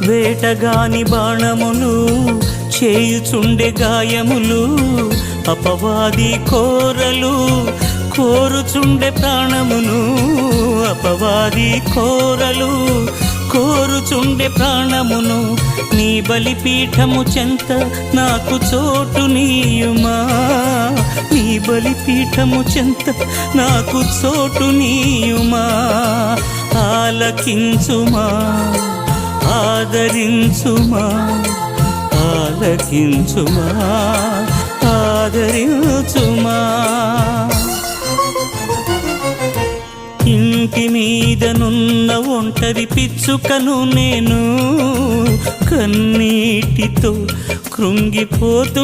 వేటగాని బాణములు చేయుచుండె గాయములు, అపవాది కోరలు కోరుచుండె ప్రాణమును, అపవాది కోరలు కోరుచుండె ప్రాణమును. నీ బలిపీఠము చెంత నాకు చోటు నీయుమా, నీ బలిపీఠము చెంత నాకు చోటు నీయుమా. ఆలకించుమా, ఆదరించుమా, ఆలకించుమా, ఆదరించుమా. ఇంటి మీదనున్న ఒంటరి పిచ్చుకను నేను, కన్నీటితో కృంగిపోతున్నాను.